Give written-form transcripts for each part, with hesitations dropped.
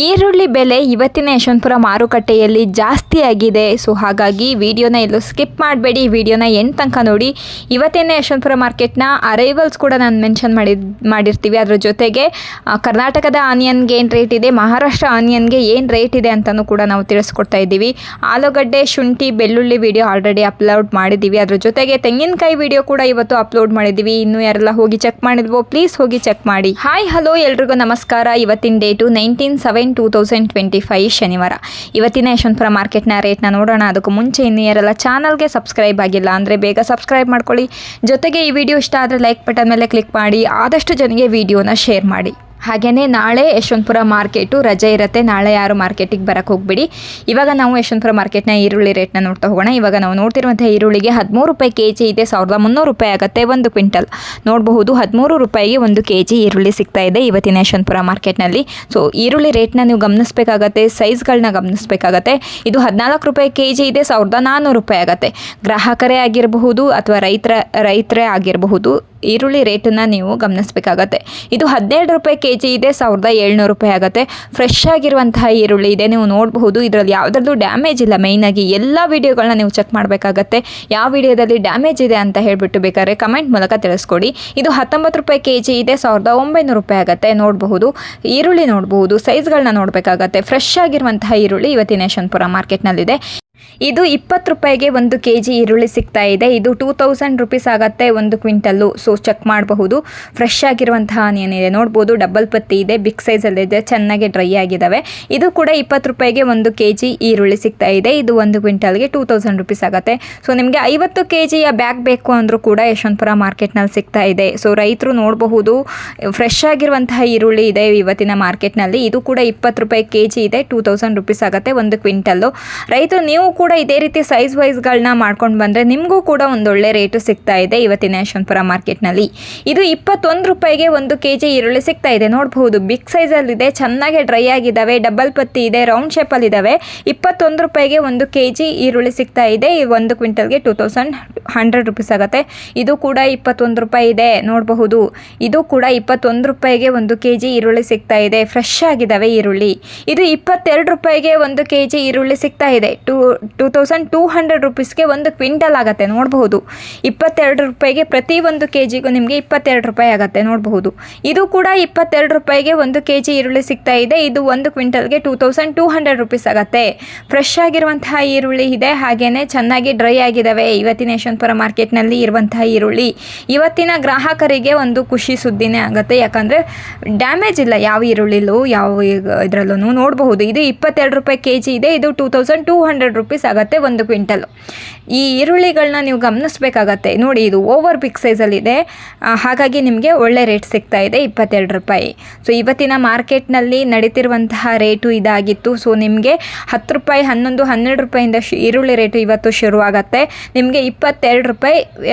ಈರುಳ್ಳಿ ಬೆಲೆ ಇವತ್ತಿನ ಯಶವಂತಪುರ ಮಾರುಕಟ್ಟೆಯಲ್ಲಿ ಜಾಸ್ತಿ ಆಗಿದೆ. ಸೊ ಹಾಗಾಗಿ ವಿಡಿಯೋನ ಎಲ್ಲೂ ಸ್ಕಿಪ್ ಮಾಡಬೇಡಿ, ವಿಡಿಯೋನ ಎಂಡ್ ತನಕ ನೋಡಿ. ಇವತ್ತಿನ ಯಶವಂತಪುರ ಮಾರ್ಕೆಟ್ನ ಅರೈವಲ್ಸ್ ಕೂಡ ನಾನು ಮೆನ್ಷನ್ ಮಾಡಿರ್ತೀವಿ. ಅದ್ರ ಜೊತೆಗೆ ಕರ್ನಾಟಕದ ಆನಿಯನ್ಗೆ ಏನು ರೇಟ್ ಇದೆ, ಮಹಾರಾಷ್ಟ್ರ ಆನಿಯನ್ಗೆ ಏನು ರೇಟ್ ಇದೆ ಅಂತಲೂ ಕೂಡ ನಾವು ತಿಳಿಸ್ಕೊಡ್ತಾ ಇದ್ದೀವಿ. ಆಲೂಗಡ್ಡೆ, ಶುಂಠಿ, ಬೆಳ್ಳುಳ್ಳಿ ವಿಡಿಯೋ ಆಲ್ರೆಡಿ ಅಪ್ಲೋಡ್ ಮಾಡಿದ್ದೀವಿ. ಅದ್ರ ಜೊತೆಗೆ ತೆಂಗಿನಕಾಯಿ ವಿಡಿಯೋ ಕೂಡ ಇವತ್ತು ಅಪ್ಲೋಡ್ ಮಾಡಿದ್ದೀವಿ. ಇನ್ನೂ ಯಾರೆಲ್ಲ ಹೋಗಿ ಚೆಕ್ ಮಾಡಿದ್ವೋ ಪ್ಲೀಸ್ ಹೋಗಿ ಚೆಕ್ ಮಾಡಿ. ಹಾಯ್ ಹಲೋ ಎಲ್ರಿಗೂ ನಮಸ್ಕಾರ. ಇವತ್ತಿನ ಡೇಟು 19/7/2025 ಶನಿವಾರ. ಇವತ್ತಿನ ಯಶವಂತಪುರ ಮಾರ್ಕೆಟ್ನ ರೇಟ್ನ ನೋಡೋಣ. ಅದಕ್ಕೂ ಮುಂಚೆ ಇನ್ನು ಯಾರೆಲ್ಲ ಚಾನಲ್ಗೆ ಸಬ್ಸ್ಕ್ರೈಬ್ ಆಗಿಲ್ಲ ಅಂದರೆ ಬೇಗ ಸಬ್ಸ್ಕ್ರೈಬ್ ಮಾಡ್ಕೊಳ್ಳಿ. ಜೊತೆಗೆ ಈ ವಿಡಿಯೋ ಇಷ್ಟ ಆದರೆ ಲೈಕ್ ಬಟನ್ ಮೇಲೆ ಕ್ಲಿಕ್ ಮಾಡಿ, ಆದಷ್ಟು ಜನರಿಗೆ ವಿಡಿಯೋನ ಶೇರ್ ಮಾಡಿ. ಹಾಗೆಯೇ ನಾಳೆ ಯಶವಂತಪುರ ಮಾರ್ಕೆಟು ರಜೆ ಇರುತ್ತೆ. ನಾಳೆ ಯಾರು ಮಾರ್ಕೆಟಿಗೆ ಬರೋಕ್ಕೆ ಹೋಗ್ಬಿಡಿ. ಇವಾಗ ನಾವು ಯಶವಂತಪುರ ಮಾರ್ಕೆಟ್ನ ಈರುಳ್ಳಿ ರೇಟ್ನ ನೋಡ್ತಾ ಹೋಗೋಣ. ಇವಾಗ ನಾವು ನೋಡ್ತಿರುವಂಥ ಈರುಳ್ಳಿಗೆ 13 ರೂಪಾಯಿ kg ಇದೆ. 1300 ರೂಪಾಯಿ ಆಗುತ್ತೆ 1 ಕ್ವಿಂಟಲ್. ನೋಡಬಹುದು 13 ರೂಪಾಯಿಗೆ 1 kg ಈರುಳ್ಳಿ ಸಿಗ್ತಾ ಇದೆ ಇವತ್ತಿನ ಯಶವಂತಪುರ ಮಾರ್ಕೆಟ್ನಲ್ಲಿ. ಸೊ ಈರುಳ್ಳಿ ರೇಟ್ನ ನೀವು ಗಮನಿಸಬೇಕಾಗತ್ತೆ, ಸೈಜ್ಗಳನ್ನ ಗಮನಿಸಬೇಕಾಗತ್ತೆ. ಇದು 14 ರೂಪಾಯಿ kg ಇದೆ, 1400 ರೂಪಾಯಿ ಆಗುತ್ತೆ. ಗ್ರಾಹಕರೇ ಆಗಿರಬಹುದು ಅಥವಾ ರೈತರೇ ಆಗಿರಬಹುದು, ಈರುಳ್ಳಿ ರೇಟನ್ನು ನೀವು ಗಮನಿಸಬೇಕಾಗತ್ತೆ. ಇದು 12 ರೂಪಾಯಿ kg ಇದೆ, 1700 ರೂಪಾಯಿ ಆಗುತ್ತೆ. ಫ್ರೆಶ್ ಆಗಿರುವಂತಹ ಈರುಳ್ಳಿ ಇದೆ, ನೀವು ನೋಡಬಹುದು. ಇದರಲ್ಲಿ ಯಾವುದ್ರಲ್ಲೂ ಡ್ಯಾಮೇಜ್ ಇಲ್ಲ. ಮೇಯ್ನಾಗಿ ಎಲ್ಲ ವೀಡಿಯೋಗಳನ್ನ ನೀವು ಚೆಕ್ ಮಾಡಬೇಕಾಗತ್ತೆ. ಯಾವ ವಿಡಿಯೋದಲ್ಲಿ ಡ್ಯಾಮೇಜ್ ಇದೆ ಅಂತ ಹೇಳಿಬಿಟ್ಟು ಬೇಕಾದ್ರೆ ಕಮೆಂಟ್ ಮೂಲಕ ತಿಳಿಸ್ಕೊಡಿ. ಇದು 19 ರೂಪಾಯಿ kg ಇದೆ, 1900 ರೂಪಾಯಿ ಆಗುತ್ತೆ. ನೋಡಬಹುದು ಈರುಳ್ಳಿ, ನೋಡಬಹುದು ಸೈಜ್ಗಳನ್ನ ನೋಡಬೇಕಾಗತ್ತೆ. ಫ್ರೆಶ್ ಆಗಿರುವಂತಹ ಈರುಳ್ಳಿ ಇವತ್ತಿನ ಯಶವಂತಪುರ ಮಾರ್ಕೆಟ್ನಲ್ಲಿದೆ. ಇದು 20 ರೂಪಾಯಿಗೆ 1 kg ಈರುಳ್ಳಿ ಸಿಗ್ತಾ ಇದೆ. ಇದು 2000 ರೂಪೀಸ್ ಆಗುತ್ತೆ 1 ಕ್ವಿಂಟಲ್ಲು. ಸೊ ಚೆಕ್ ಮಾಡಬಹುದು. ಫ್ರೆಶ್ ಆಗಿರುವಂತಹ ಆನಿಯನ್ ಇದೆ, ನೋಡ್ಬೋದು. ಡಬಲ್ ಪತ್ತಿ ಇದೆ, ಬಿಗ್ ಸೈಜಲ್ಲಿದೆ, ಚೆನ್ನಾಗಿ ಡ್ರೈ ಆಗಿದ್ದಾವೆ. ಇದು ಕೂಡ 20 ರೂಪಾಯಿಗೆ 1 kg ಈರುಳ್ಳಿ ಸಿಗ್ತಾ ಇದೆ. ಇದು 1 ಕ್ವಿಂಟಲ್ಗೆ 2000 ರೂಪೀಸ್ ಆಗುತ್ತೆ. ಸೊ ನಿಮಗೆ 50 kgಯ ಬ್ಯಾಗ್ ಬೇಕು ಅಂದರೂ ಕೂಡ ಯಶವಂತಪುರ ಮಾರ್ಕೆಟ್ನಲ್ಲಿ ಸಿಗ್ತಾ ಇದೆ. ಸೊ ರೈತರು ನೋಡಬಹುದು, ಫ್ರೆಶ್ ಆಗಿರುವಂತಹ ಈರುಳ್ಳಿ ಇದೆ ಇವತ್ತಿನ ಮಾರ್ಕೆಟ್ನಲ್ಲಿ. ಇದು ಕೂಡ 20 ರೂಪಾಯಿ kg ಇದೆ, 2000 ರೂಪೀಸ್ ಆಗುತ್ತೆ 1 ಕ್ವಿಂಟಲ್ಲು. ರೈತರು ನೀವು ಕೂಡ ಇದೇ ರೀತಿ ಸೈಜ್ ವೈಸ್ಗಳನ್ನ ಮಾಡ್ಕೊಂಡು ಬಂದರೆ ನಿಮಗೂ ಕೂಡ ಒಂದೊಳ್ಳೆ ರೇಟು ಸಿಗ್ತಾ ಇದೆ ಇವತ್ತಿನ ಯಶವಂತಪುರ ಮಾರ್ಕೆಟ್ನಲ್ಲಿ. ಇದು 21 ರೂಪಾಯಿಗೆ 1 kg ಈರುಳ್ಳಿ ಸಿಗ್ತಾ ಇದೆ. ನೋಡಬಹುದು ಬಿಗ್ ಸೈಜಲ್ಲಿದೆ, ಚೆನ್ನಾಗಿ ಡ್ರೈ ಆಗಿದ್ದಾವೆ, ಡಬಲ್ ಪತ್ತಿ ಇದೆ, ರೌಂಡ್ ಶೇಪಲ್ಲಿದ್ದಾವೆ. 21 ರೂಪಾಯಿಗೆ 1 kg ಈರುಳ್ಳಿ ಸಿಗ್ತಾ ಇದೆ. 1 ಕ್ವಿಂಟಲ್ಗೆ 2100 ರೂಪೀಸ್ ಆಗುತ್ತೆ. ಇದು ಕೂಡ 21 ರೂಪಾಯಿ ಇದೆ, ನೋಡಬಹುದು. ಇದು ಕೂಡ 21 ರೂಪಾಯಿಗೆ 1 kg ಈರುಳ್ಳಿ ಸಿಗ್ತಾ ಇದೆ. ಫ್ರೆಶ್ ಆಗಿದ್ದಾವೆ ಈರುಳ್ಳಿ. ಇದು 22 ರೂಪಾಯಿಗೆ 1 kg ಈರುಳ್ಳಿ ಸಿಗ್ತಾ ಇದೆ. 2200 ರೂಪೀಸ್ಗೆ 1 ಕ್ವಿಂಟಲ್ ಆಗುತ್ತೆ. ನೋಡಬಹುದು 22 ರೂಪಾಯಿಗೆ ಪ್ರತಿ 1 kgಗೂ ನಿಮಗೆ 22 ರೂಪಾಯಿ ಆಗುತ್ತೆ. ನೋಡಬಹುದು ಇದು ಕೂಡ 22 ರೂಪಾಯಿಗೆ 1 kg ಈರುಳ್ಳಿ ಸಿಗ್ತಾ ಇದೆ. ಇದು 1 ಕ್ವಿಂಟಲ್ಗೆ 2200 ರೂಪೀಸ್ ಆಗುತ್ತೆ. ಫ್ರೆಶ್ ಆಗಿರುವಂತಹ ಈರುಳ್ಳಿ ಇದೆ, ಹಾಗೇನೆ ಚೆನ್ನಾಗಿ ಡ್ರೈ ಆಗಿದ್ದಾವೆ ಇವತ್ತಿನ ಯಶವಂತಪುರ ಮಾರ್ಕೆಟ್ನಲ್ಲಿ ಇರುವಂತಹ ಈರುಳ್ಳಿ. ಇವತ್ತಿನ ಗ್ರಾಹಕರಿಗೆ ಒಂದು ಖುಷಿ ಸುದ್ದಿನೇ ಆಗುತ್ತೆ, ಯಾಕಂದರೆ ಡ್ಯಾಮೇಜ್ ಇಲ್ಲ ಯಾವ ಈರುಳ್ಳಿಲೂ, ಯಾವ ಇದರಲ್ಲೂ. ನೋಡಬಹುದು ಇದು 22 ರೂಪಾಯಿ kg ಇದೆ. ಇದು 2200 ರೂಪೀಸ್ ಆಗುತ್ತೆ 1 ಕ್ವಿಂಟಲ್. ಈ ಈರುಳ್ಳಿಗಳನ್ನ ನೀವು ಗಮನಿಸಬೇಕಾಗತ್ತೆ. ನೋಡಿ ಇದು ಓವರ್ ಬಿಗ್ ಸೈಜಲ್ಲಿದೆ, ಹಾಗಾಗಿ ನಿಮಗೆ ಒಳ್ಳೆ ರೇಟ್ ಸಿಗ್ತಾ ಇದೆ 22 ರೂಪಾಯಿ. ಸೊ ಇವತ್ತಿನ ಮಾರ್ಕೆಟ್ನಲ್ಲಿ ನಡೀತಿರುವಂತಹ ರೇಟು ಇದಾಗಿತ್ತು. ಸೊ ನಿಮಗೆ 10 ರೂಪಾಯಿ, 11, 12 ರೂಪಾಯಿಂದ ಈರುಳ್ಳಿ ರೇಟು ಇವತ್ತು ಶುರುವಾಗತ್ತೆ. ನಿಮಗೆ 22 ರೂಪಾಯಿ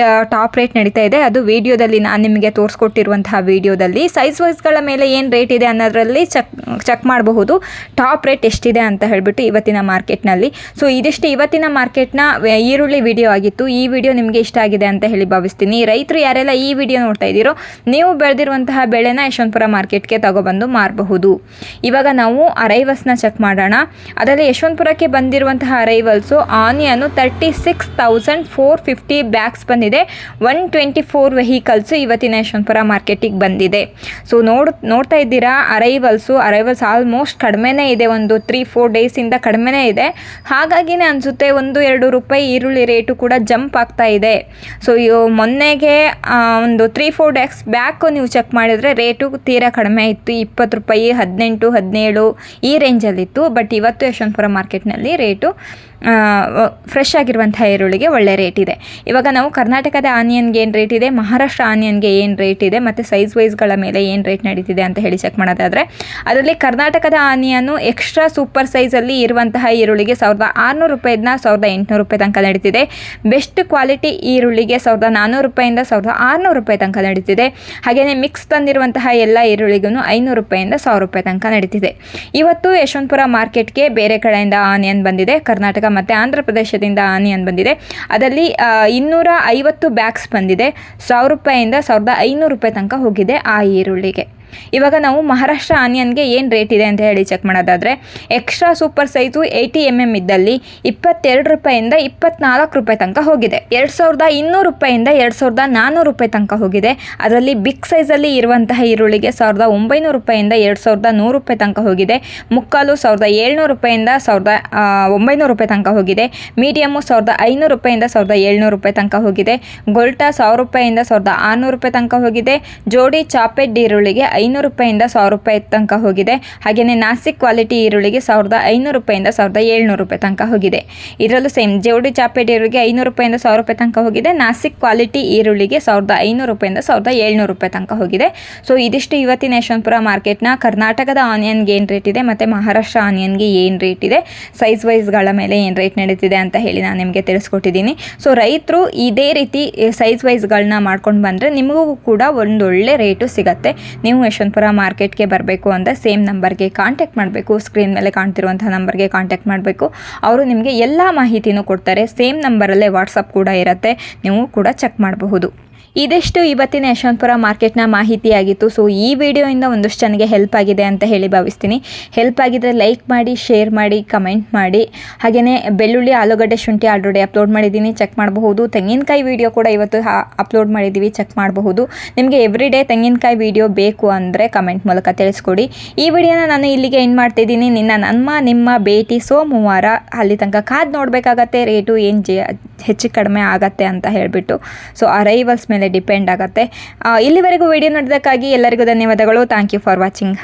ಟಾಪ್ ರೇಟ್ ನಡೀತಾ ಇದೆ. ಅದು ವಿಡಿಯೋದಲ್ಲಿ ನಾನು ನಿಮಗೆ ತೋರಿಸ್ಕೊಟ್ಟಿರುವಂತಹ ವಿಡಿಯೋದಲ್ಲಿ ಸೈಜ್ ವೈಸ್ಗಳ ಮೇಲೆ ಏನು ರೇಟ್ ಇದೆ ಅನ್ನೋದರಲ್ಲಿ ಚೆಕ್ ಮಾಡಬಹುದು, ಟಾಪ್ ರೇಟ್ ಎಷ್ಟಿದೆ ಅಂತ ಹೇಳಿಬಿಟ್ಟು ಇವತ್ತಿನ ಮಾರ್ಕೆಟ್ನಲ್ಲಿ. ಸೊ ಇದಿಷ್ಟು ಇವತ್ತಿನ ಮಾರ್ಕೆಟ್ನ ಈರುಳ್ಳಿ ವಿಡಿಯೋ ಆಗಿತ್ತು. ಈ ವಿಡಿಯೋ ನಿಮಗೆ ಇಷ್ಟ ಆಗಿದೆ ಅಂತ ಹೇಳಿ ಭಾವಿಸ್ತೀನಿ. ರೈತರು ಯಾರೆಲ್ಲ ಈ ವಿಡಿಯೋ ನೋಡ್ತಾ ಇದ್ದೀರೋ, ನೀವು ಬೆಳೆದಿರುವಂತಹ ಬೆಳೆನ ಯಶವಂತಪುರ ಮಾರ್ಕೆಟ್ಗೆ ತಗೊಬಂದು ಮಾರಬಹುದು. ಇವಾಗ ನಾವು ಅರೈವಲ್ಸ್ನ ಚೆಕ್ ಮಾಡೋಣ. ಅದರಲ್ಲಿ ಯಶವಂತಪುರಕ್ಕೆ ಬಂದಿರುವಂತಹ ಅರೈವಲ್ಸು ಆನಿಯನು 36,450 ಬ್ಯಾಗ್ಸ್ ಬಂದಿದೆ. 124 ವೆಹಿಕಲ್ಸು ಇವತ್ತಿನ ಯಶವಂತಪುರ ಮಾರ್ಕೆಟಿಗೆ ಬಂದಿದೆ. ಸೊ ನೋಡ್ತಾ ಇದ್ದೀರಾ ಅರೈವಲ್ಸ್ ಆಲ್ಮೋಸ್ಟ್ ಕಡಿಮೆನೇ ಇದೆ, ಒಂದು 3-4 ಡೇಸಿಂದ ಕಡಿಮೆನೇ ಇದೆ. ಹಾಗಾಗಿನೇ ಅನಿಸುತ್ತೆ 1-2 ರೂಪಾಯಿ ಈರುಳ್ಳಿ ರೇಟು ಕೂಡ ಜಂಪ್ ಆಗ್ತಾ ಇದೆ. ಸೊ ಮೊನ್ನೆಗೆ ಒಂದು 3-4 ಡೇಸ್ ಬ್ಯಾಕು ನೀವು ಚೆಕ್ ಮಾಡಿದರೆ ರೇಟು ತೀರಾ ಕಡಿಮೆ ಇತ್ತು, 20 ರೂಪಾಯಿ, 18, 17 ಈ ರೇಂಜಲ್ಲಿತ್ತು. ಬಟ್ ಇವತ್ತು ಯಶವಂತಪುರ ಮಾರ್ಕೆಟ್ನಲ್ಲಿ ರೇಟು ಫ್ರೆಶ್ ಆಗಿರುವಂತಹ ಈರುಳ್ಳಿಗೆ ಒಳ್ಳೆ ರೇಟ್ ಇದೆ. ಇವಾಗ ನಾವು ಕರ್ನಾಟಕದ ಆನಿಯನ್ಗೆ ಏನು ರೇಟ್ ಇದೆ, ಮಹಾರಾಷ್ಟ್ರ ಆನಿಯನ್ಗೆ ಏನು ರೇಟ್ ಇದೆ, ಮತ್ತು ಸೈಜ್ ವೈಸ್ಗಳ ಮೇಲೆ ಏನು ರೇಟ್ ನಡೀತಿದೆ ಅಂತ ಹೇಳಿ ಚೆಕ್ ಮಾಡೋದಾದರೆ, ಅದರಲ್ಲಿ ಕರ್ನಾಟಕದ ಆನಿಯನ್ನು ಎಕ್ಸ್ಟ್ರಾ ಸೂಪರ್ ಸೈಜಲ್ಲಿ ಇರುವಂತಹ ಈರುಳ್ಳಿಗೆ 1600 ರೂಪಾಯಿಂದ 1800 ರೂಪಾಯಿ ತನಕ ನಡೀತಿದೆ. ಬೆಸ್ಟ್ ಕ್ವಾಲಿಟಿ ಈರುಳ್ಳಿಗೆ 1400 ರೂಪಾಯಿಂದ 1600 ರೂಪಾಯಿ ತನಕ ನಡೀತಿದೆ. ಹಾಗೆಯೇ ಮಿಕ್ಸ್ ತಂದಿರುವಂತಹ ಎಲ್ಲ ಈರುಳ್ಳಿಗೂ 500 ರೂಪಾಯಿಂದ 1000 ರೂಪಾಯಿ ತನಕ ನಡೀತಿದೆ. ಇವತ್ತು ಯಶವಂತಪುರ ಮಾರ್ಕೆಟ್ಗೆ ಬೇರೆ ಕಡೆಯಿಂದ ಆನಿಯನ್ ಬಂದಿದೆ, ಕರ್ನಾಟಕ ಮತ್ತು ಆಂಧ್ರ ಪ್ರದೇಶದಿಂದ ಆನಿಯನ್ ಬಂದಿದೆ. ಅದರಲ್ಲಿ 250 ಬ್ಯಾಗ್ಸ್ ಬಂದಿದೆ. 1000 ರೂಪಾಯಿಂದ 1500 ರೂಪಾಯಿ ತನಕ ಹೋಗಿದೆ ಆ ಈರುಳ್ಳಿಗೆ. ಇವಾಗ ನಾವು ಮಹಾರಾಷ್ಟ್ರ ಆನಿಯನ್ಗೆ ಏನು ರೇಟ್ ಇದೆ ಅಂತ ಹೇಳಿ ಚೆಕ್ ಮಾಡೋದಾದರೆ ಎಕ್ಸ್ಟ್ರಾ ಸೂಪರ್ ಸೈಜು 80 mm ಇದ್ದಲ್ಲಿ 22 ರೂಪಾಯಿಂದ 24 ರೂಪಾಯಿ ತನಕ ಹೋಗಿದೆ. 2200 ರೂಪಾಯಿಂದ 2400 ರೂಪಾಯಿ ತನಕ ಹೋಗಿದೆ. ಅದರಲ್ಲಿ ಬಿಗ್ ಸೈಜಲ್ಲಿ ಇರುವಂತಹ ಈರುಳ್ಳಿಗೆ 1900 ರೂಪಾಯಿಂದ 2100 ರೂಪಾಯಿ ತನಕ ಹೋಗಿದೆ. ಮುಕ್ಕಾಲು 1700 ರೂಪಾಯಿಂದ 1900 ರೂಪಾಯಿ ತನಕ ಹೋಗಿದೆ. ಮೀಡಿಯಮ್ಮು 1500 ರೂಪಾಯಿಂದ 1700 ರೂಪಾಯಿ ತನಕ ಹೋಗಿದೆ. ಗೊಲ್ಟಾ 1000 ರೂಪಾಯಿಂದ 1600 ರೂಪಾಯಿ ತನಕ ಹೋಗಿದೆ. ಜೋಡಿ ಚಾಪೆಡ್ ಈರುಳ್ಳಿಗೆ 500 ರೂಪಾಯಿಂದ 1000 ರೂಪಾಯಿ ತನಕ ಹೋಗಿದೆ. ಹಾಗೆಯೇ ನಾಸಿಕ್ ಕ್ವಾಲಿಟಿ ಈರುಳ್ಳಿಗೆ 1500 ರೂಪಾಯಿಂದ 1700 ರೂಪಾಯಿ ತನಕ ಹೋಗಿದೆ. ಇದರಲ್ಲೂ ಸೇಮ್ ಜೋಡಿ ಚಾಪೆಡ್ ಈರುಳ್ಳಿಗೆ 500 ರೂಪಾಯಿಂದ 1000 ರೂಪಾಯಿ ತನಕ ಹೋಗಿದೆ. ನಾಸಿಕ್ ಕ್ವಾಲಿಟಿ ಈರುಳ್ಳಿಗೆ 1500 ರೂಪಾಯಿಂದ 1700 ರೂಪಾಯಿ ತನಕ ಹೋಗಿದೆ. ಸೊ ಇದಿಷ್ಟು ಇವತ್ತಿನ ಯಶವಂತಪುರ ಮಾರ್ಕೆಟ್ನ ಕರ್ನಾಟಕದ ಆನಿಯನ್ಗೆ ಏನು ರೇಟ್ ಇದೆ ಮತ್ತು ಮಹಾರಾಷ್ಟ್ರ ಆನಿಯನ್ಗೆ ಏನು ರೇಟ್ ಇದೆ, ಸೈಜ್ ವೈಸ್ಗಳ ಮೇಲೆ ಏನು ರೇಟ್ ನಡೀತಿದೆ ಅಂತ ಹೇಳಿ ನಾನು ನಿಮಗೆ ತಿಳಿಸ್ಕೊಟ್ಟಿದ್ದೀನಿ. ಸೊ ರೈತರು ಇದೇ ರೀತಿ ಸೈಜ್ ವೈಸ್ಗಳನ್ನ ಮಾಡ್ಕೊಂಡು ಬಂದರೆ ನಿಮಗೂ ಕೂಡ ಒಂದೊಳ್ಳೆ ರೇಟು ಸಿಗುತ್ತೆ. ನೀವು ಯಶವಂತಪುರ ಮಾರ್ಕೆಟ್ಗೆ ಬರಬೇಕು ಅಂದರೆ ಸೇಮ್ ನಂಬರ್ಗೆ ಕಾಂಟ್ಯಾಕ್ಟ್ ಮಾಡಬೇಕು. ಸ್ಕ್ರೀನ್ ಮೇಲೆ ಕಾಣ್ತಿರುವಂಥ ನಂಬರ್ಗೆ ಕಾಂಟ್ಯಾಕ್ಟ್ ಮಾಡಬೇಕು. ಅವರು ನಿಮಗೆ ಎಲ್ಲ ಮಾಹಿತಿನೂ ಕೊಡ್ತಾರೆ. ಸೇಮ್ ನಂಬರಲ್ಲೇ ವಾಟ್ಸಪ್ ಕೂಡ ಇರುತ್ತೆ, ನೀವು ಕೂಡ ಚೆಕ್ ಮಾಡಬಹುದು. ಇದಿಷ್ಟು ಇವತ್ತಿನ ಯಶವಂತಪುರ ಮಾರ್ಕೆಟ್ನ ಮಾಹಿತಿಯಾಗಿತ್ತು. ಸೊ ಈ ವಿಡಿಯೋಯಿಂದ ಒಂದಷ್ಟು ಜನಕ್ಕೆ ಹೆಲ್ಪ್ ಆಗಿದೆ ಅಂತ ಹೇಳಿ ಭಾವಿಸ್ತೀನಿ. ಹೆಲ್ಪ್ ಆಗಿದ್ದರೆ ಲೈಕ್ ಮಾಡಿ, ಶೇರ್ ಮಾಡಿ, ಕಮೆಂಟ್ ಮಾಡಿ. ಹಾಗೆಯೇ ಬೆಳ್ಳುಳ್ಳಿ, ಆಲೂಗಡ್ಡೆ, ಶುಂಠಿ ಆಲ್ರೆಡಿ ಅಪ್ಲೋಡ್ ಮಾಡಿದ್ದೀನಿ, ಚೆಕ್ ಮಾಡಬಹುದು. ತೆಂಗಿನಕಾಯಿ ವಿಡಿಯೋ ಕೂಡ ಇವತ್ತು ಅಪ್ಲೋಡ್ ಮಾಡಿದ್ದೀವಿ, ಚೆಕ್ ಮಾಡಬಹುದು. ನಿಮಗೆ ಎವ್ರಿಡೇ ತೆಂಗಿನಕಾಯಿ ವಿಡಿಯೋ ಬೇಕು ಅಂದರೆ ಕಮೆಂಟ್ ಮೂಲಕ ತಿಳಿಸ್ಕೊಡಿ. ಈ ವಿಡಿಯೋನ ನಾನು ಇಲ್ಲಿಗೆ ಎಂಡ್ ಮಾಡ್ತಿದ್ದೀನಿ. ನಿಮ್ಮ ಭೇಟಿ ಸೋಮವಾರ. ಅಲ್ಲಿ ತನಕ ಕಾದು ನೋಡಬೇಕಾಗತ್ತೆ ರೇಟು ಏನು ಹೆಚ್ಚು ಕಡಿಮೆ ಆಗತ್ತೆ ಅಂತ ಹೇಳಿಬಿಟ್ಟು. ಸೊ ಅರೈವಲ್ಸ್ ಮೇಲೆ ಡಿಪೆಂಡ್ ಆಗುತ್ತೆ. ಇಲ್ಲಿವರೆಗೂ ವಿಡಿಯೋ ನೋಡಿದ್ದಕ್ಕಾಗಿ ಎಲ್ಲರಿಗೂ ಧನ್ಯವಾದಗಳು. Thank you for watching.